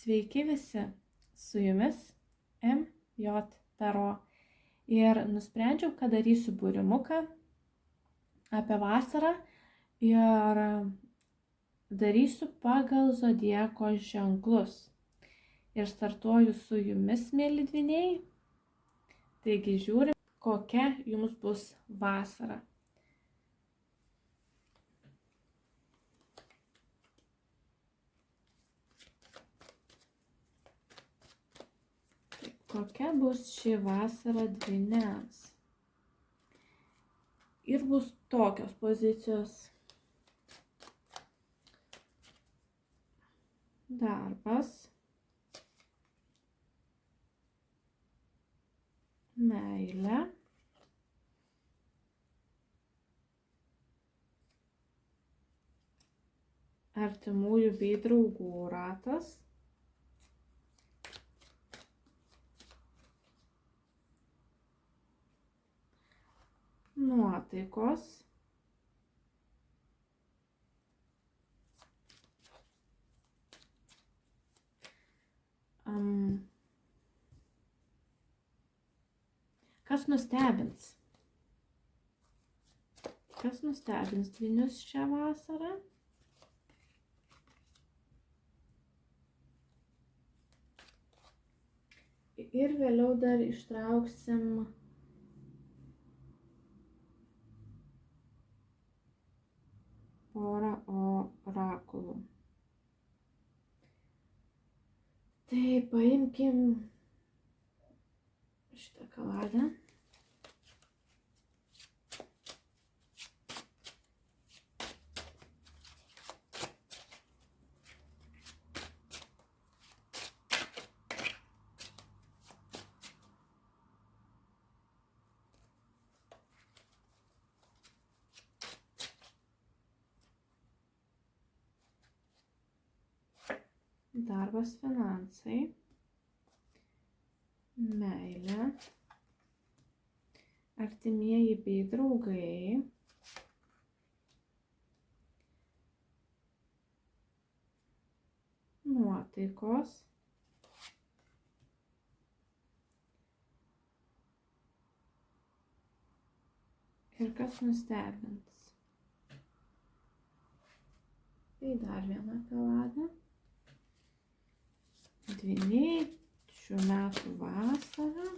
Sveiki visi, su jumis MJ Taro. Ir nusprendžiau, kad darysiu būrimuką apie vasarą ir darysiu pagal zodiako ženklus. Ir startuoju su jumis, mėly dvyniai. Taigi žiūrim, kokia jums bus vasara. Kokia bus ši vasara dvyniams? Ir bus tokios pozicijos. Darbas, meilė, artimųjų bei draugų ratas, nuotaikos, kas nustebins? Kas nustebins dvynius šią vasarą? Ir vėliau dar ištrauksim porą orakulų. Tai paimkim šitą kaladę. Darbas, finansai, meilė, artimieji bei draugai, nuotaikos, ir kas nustebins. Tai dar viena kaladė. Dvyniai šių metų vasarą.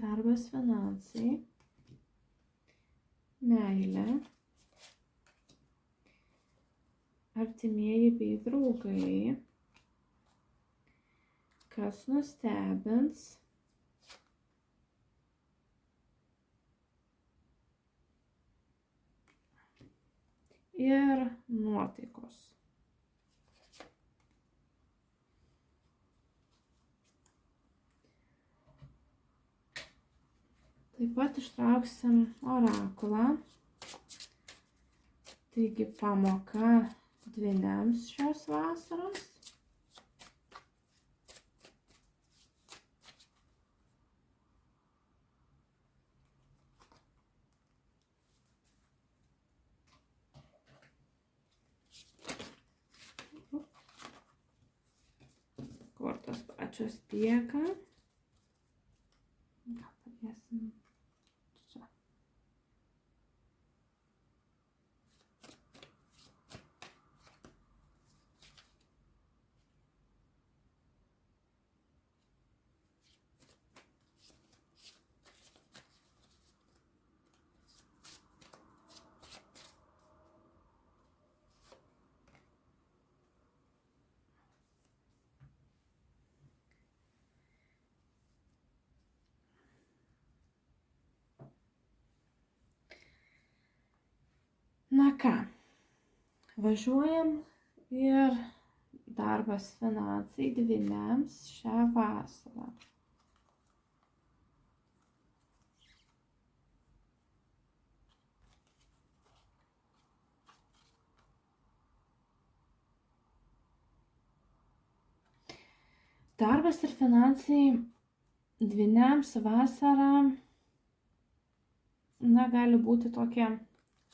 Darbas, finansai, meilė, artimieji bei draugai, kas nustebins, ir nuotaikos. Taip pat ištrauksim orakulą. Taigi pamoka dvyniams šios vasaros. Kortos pačios tieka. Gal padėsim čia. Na ką, važiuojam ir darbas, finansai dvyniams šią vasarą. Darbas ir finansai Dvyniams vasara, gali būti tokia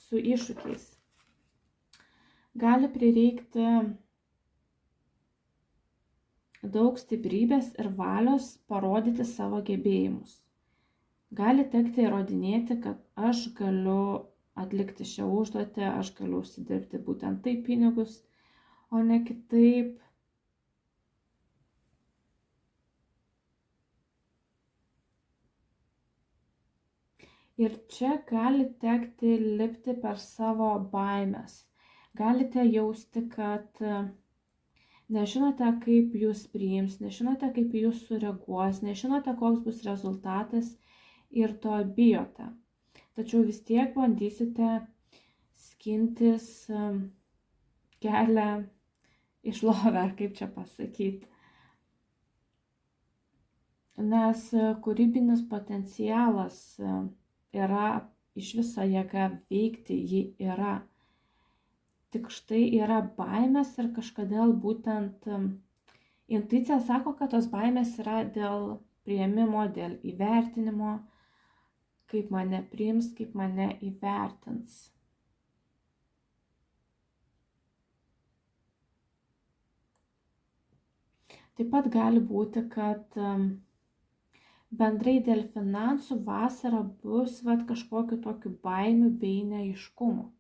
su iššūkiais. Gali prireikti daug stiprybės ir valios parodyti savo gebėjimus. Gali tekti įrodinėti, kad aš galiu atlikti šią užduotį, aš galiu užsidirbti būtent taip pinigus, o ne kitaip. Ir čia gali tekti lipti per savo baimes. Galite jausti, kad nežinote, kaip jūs priims, nežinote, kaip jūs sureaguos, nežinote, koks bus rezultatas ir to bijote. Tačiau vis tiek bandysite skintis kelią iš lovę, ar kaip čia pasakyti. Nes kūrybinis potencialas yra iš viso jėga veikti, ji yra. Tik štai yra baimės ir kažkodėl būtent intuicija sako, kad tos baimės yra dėl priėmimo, dėl įvertinimo, kaip mane priims, kaip mane įvertins. Taip pat gali būti, kad bendrai dėl finansų vasara bus kažkokiu tokiu baimių bei neaiškumu.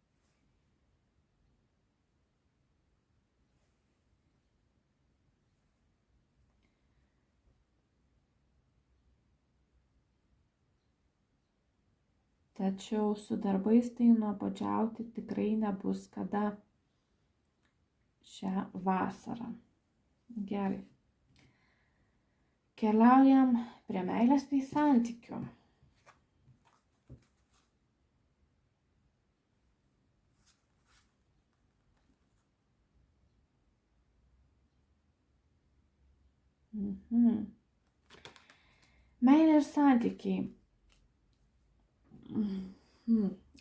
Tačiau su darbais tai nuobodžiauti tikrai nebus kada šią vasarą. Gerai. Keliaujam prie meilės bei santykių. Meilė ir santykiai.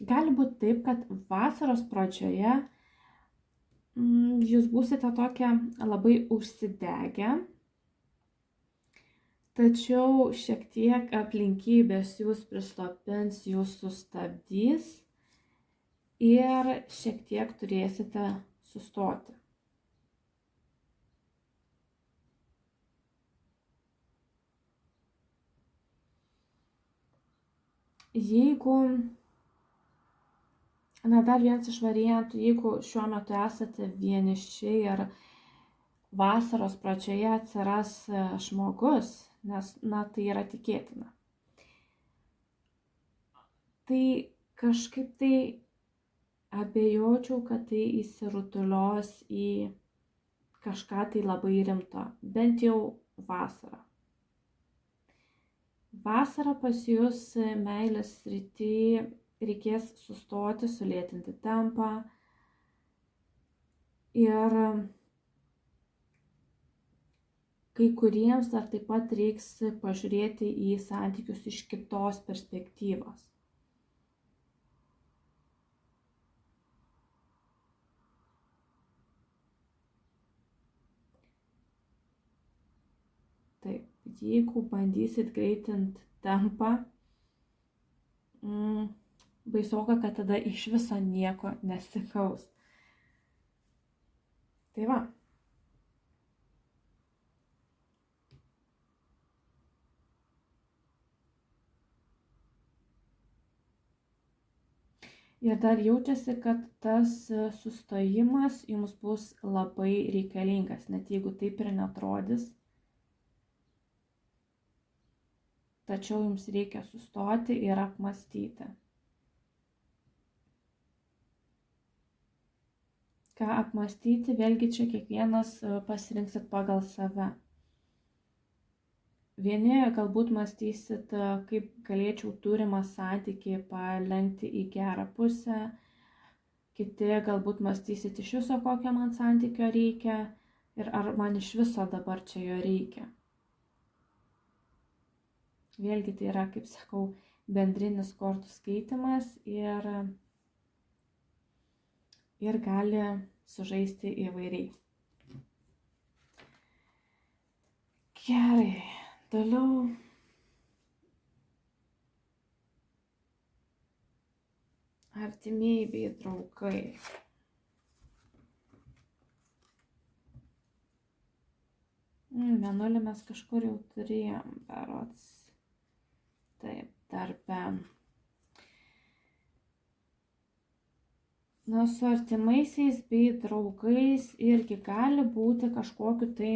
Gali būti taip, kad vasaros pradžioje jūs būsite tokia labai užsidegę, tačiau šiek tiek aplinkybės jūs prislopins, jūs sustabdys ir šiek tiek turėsite sustoti. Jeigu, dar vienas iš variantų, jeigu šiuo metu esate vieniši ir vasaros pradžioje atsiras žmogus, nes, tai yra tikėtina, tai kažkaip tai abejočiau, kad tai įsirutulios į kažką tai labai rimto, bent jau vasarą. Vasarą pas jūs meilės srity reikės sustoti, sulėtinti tempą ir kai kuriems dar taip pat reiks pažiūrėti į santykius iš kitos perspektyvos. Taip, jeigu bandysit greitint tempą, baisoka, kad tada iš viso nieko nesikaus. Tai va. Ir dar jaučiasi, kad tas sustojimas jums bus labai reikalingas, net jeigu taip ir neatrodys. Tačiau jums reikia sustoti ir apmąstyti. Ką apmąstyti, vėlgi čia kiekvienas pasirinksit pagal save. Vieni galbūt mąstysit, kaip galėčiau turimą santykį palenkti į gerą pusę, kiti galbūt mąstysit iš viso, kokio man santykio reikia ir ar man iš viso dabar čia jo reikia. Vėlgi tai yra, kaip sakau, bendrinis kortų skaitimas ir gali sužaisti įvairiai. Gerai, toliau artimieji bei draugai. Mėnulį mes kažkur jau turėjom, berods. Taip, darbe. Na, su artimaisiais bei draugais irgi gali būti kažkokiu tai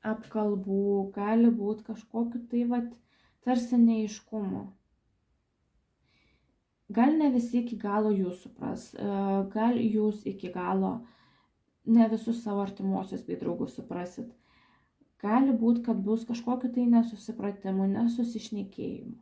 apkalbų, gali būti kažkokiu tai, tarsi neaiškumu. Gal ne visi iki galo jūs supras, gal jūs iki galo ne visus savo artimuosius bei draugus suprasit. Gali būti, kad bus kažkokiu tai nesusipratimu, nesusišnekėjimu.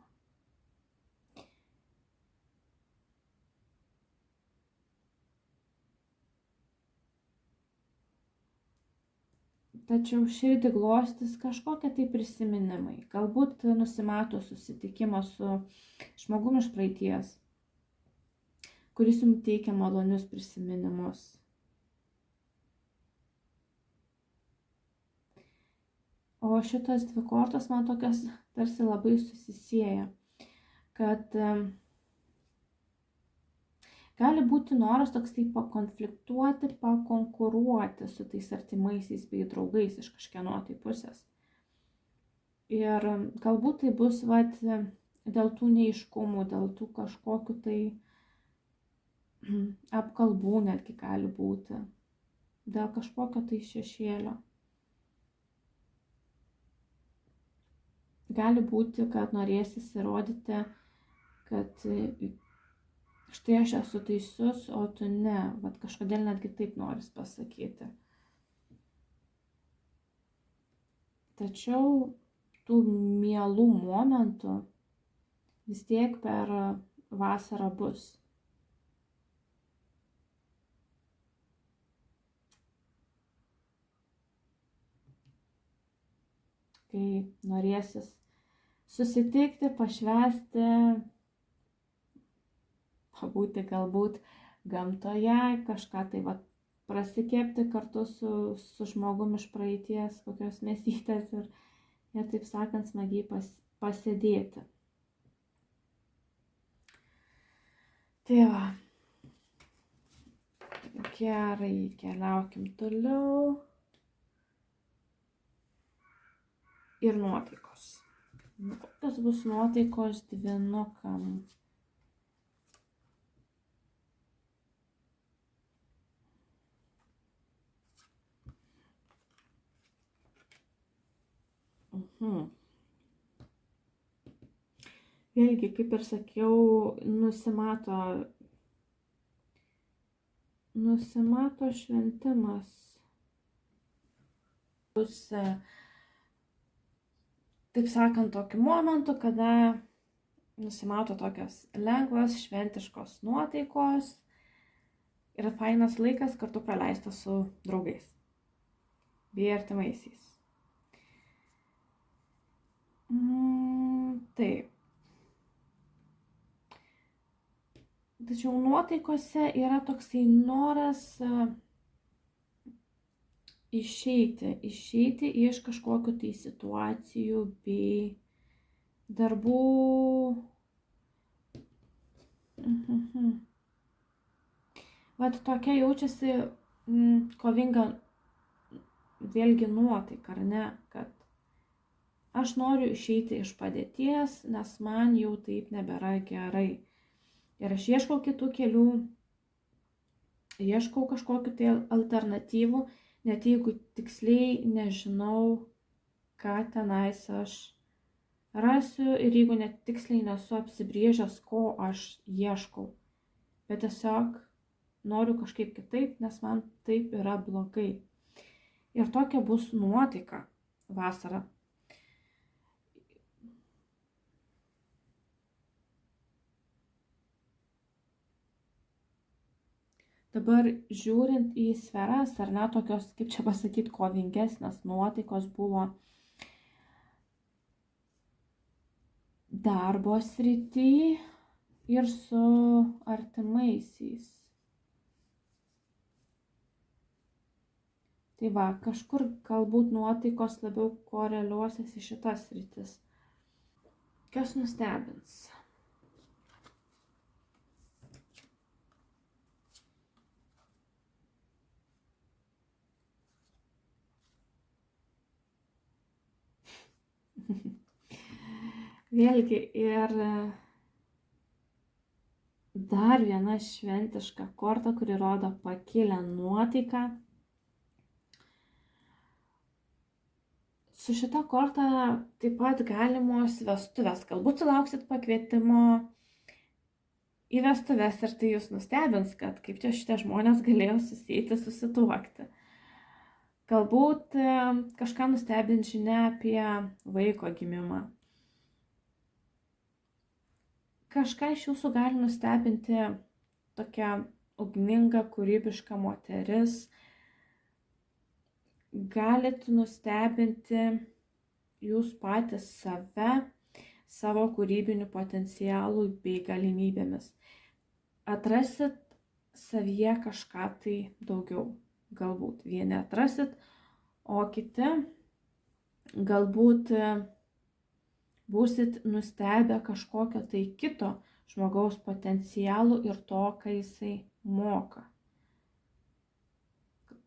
Tačiau širdį glostys kažkokie tai prisiminimai. Galbūt nusimato susitikimas su žmogumi iš praeities, kuris jums teikia malonius prisiminimus. O šitos dvi kortos man tokios tarsi labai susisieja, kad gali būti noras toks tai pakonfliktuoti, pakonkuruoti su tais artimaisiais bei draugais iš kažkieno tai pusės. Ir galbūt tai bus dėl tų neaiškumų, dėl tų kažkokių tai apkalbų netgi gali būti, dėl kažkokio tai šešėlio. Gali būti, kad norėsis įrodyti, kad štai aš esu teisus, o tu ne. Kažkodėl netgi taip noris pasakyti. Tačiau tų mielų momentų vis tiek per vasarą bus. Kai norėsis susitikti, pašvęsti, pabūti galbūt gamtoje, kažką tai prasikepti kartu su žmogumi iš praeities, kokios mėsytės ir taip sakant, smagiai pasėdėti. Tai va. Gerai, keliaukim toliau. Ir nuotaikos. Kokios bus nuotaikos dvynukam? Vėlgi, kaip ir sakiau, nusimato šventimas. Bus taip sakant, tokiu momentu, kada nusimato tokios lengvos, šventiškos nuotaikos ir fainas laikas kartu praleistas su draugais bei artimaisiais. Taip. Tačiau nuotaikose yra toksai noras išeiti iš kažkokių tai situacijų bei darbų. Tokia jaučiasi kovinga vėlgi nuotaika, ar ne, kad aš noriu išeiti iš padėties, nes man jau taip nebėra gerai. Ir aš ieškau kitų kelių, ieškau kažkokių tai alternatyvų, net jeigu tiksliai nežinau, ką tenais aš rasiu ir jeigu net tiksliai nesu apsibrėžęs, ko aš ieškau. Bet tiesiog noriu kažkaip kitaip, nes man taip yra blogai. Ir tokia bus nuotaika vasarą. Dabar žiūrint į sferas, ar ne, tokios, kaip čia pasakyti, kovingesnės nuotaikos buvo darbo srity ir su artimaisiais. Tai va, kažkur galbūt nuotaikos labiau koreliuosis į šitas sritis. Kas nustebins? Vėlgi ir dar viena šventiška korta, kuri rodo pakilę nuotaiką. Su šita korta taip pat galimos vestuvės. Galbūt sulauksit pakvietimo į vestuves ir tai jūs nustebins, kad kaip čia šitie žmonės galėjo susieiti, susituokti. Galbūt kažką nustebins žinia apie vaiko gimimą. Kažką iš jūsų gali nustebinti tokia ugninga, kūrybiška moteris. Galit nustebinti jūs patys save, savo kūrybinių potencialų bei galimybėmis. Atrasit savyje kažką tai daugiau. Galbūt vieni atrasit, o kiti galbūt būsit nustebę kažkokio tai kito žmogaus potencialų ir to, ką jisai moka.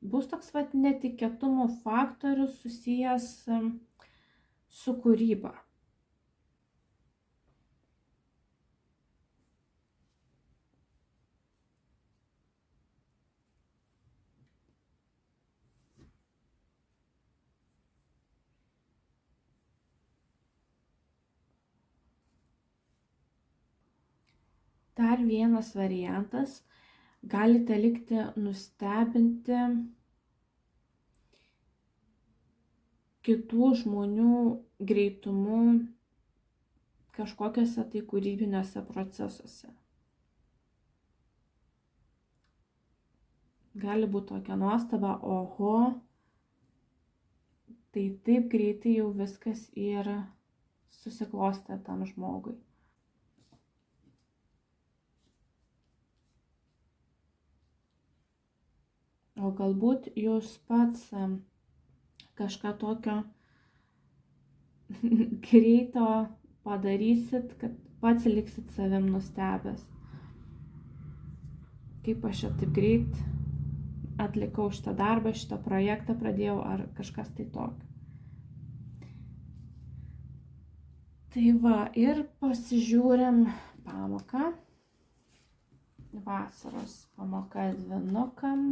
Bus toks netikėtumo faktorius susijęs su kūryba. Dar vienas variantas. Galite likti nustebinti kitų žmonių greitumu kažkokiuose tai kūrybiniuose procesuose. Gali būti tokia nuostaba, oho, tai taip greitai jau viskas ir susiklostė tam žmogui. O galbūt jūs pats kažką tokio greito padarysit, kad pats liksit savim nustebęs. Kaip aš čia taip greit atlikau šitą darbą, šitą projektą pradėjau, ar kažkas tai tokio. Tai va, ir pasižiūrim pamoką. Vasaros pamoka dvynukam.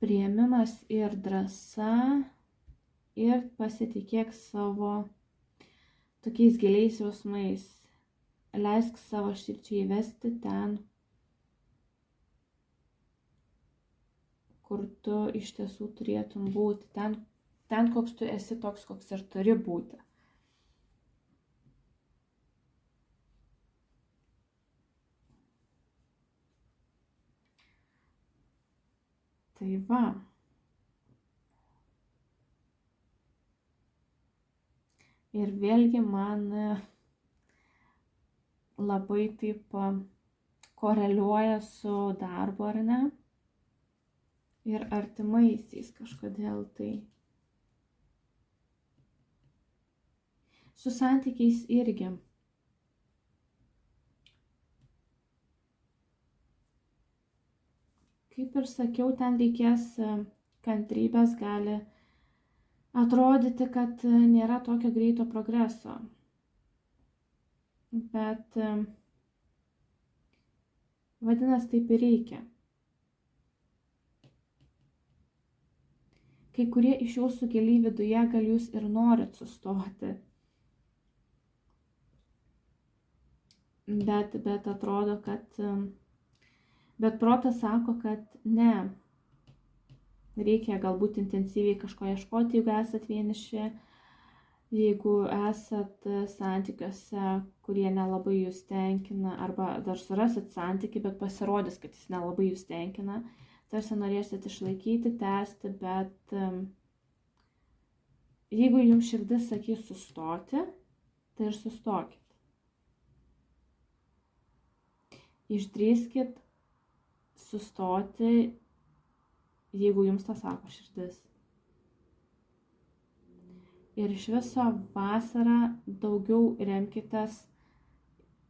Priėmimas ir drąsa ir pasitikėk savo tokiais giliais jausmais. Leisk savo širdžiai vesti ten, kur tu iš tiesų turėtum būti. Ten koks tu esi, toks koks ir turi būti. Tai va. Ir vėlgi man labai taip koreliuoja su darbu, ar ne? Ir artimaisiais kažkodėl tai. Su santykiais irgi. Kaip ir sakiau, ten reikės kantrybės, gali atrodyti, kad nėra tokio greito progreso. Bet vadinasi, taip ir reikia. Kai kurie iš jūsų giliai viduje gal jūs ir norit sustoti. Bet atrodo, kad bet protas sako, kad ne. Reikia galbūt intensyviai kažko ieškoti, jeigu esat vieniši, jeigu esat santykiuose, kurie nelabai jūs tenkina, arba dar surasit santykį, bet pasirodys, kad jis nelabai jūs tenkina, tarsi norėsit išlaikyti, tęsti, bet jeigu jums širdis sakys sustoti, tai ir sustokit. Išdrįskit sustoti, jeigu jums tą sako širdis. ir iš viso vasarą daugiau remkitės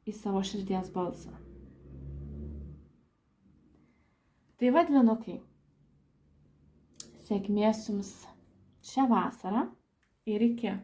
į savo širdies balsą. Tai vadinukai, sėkmės jums šią vasarą ir iki.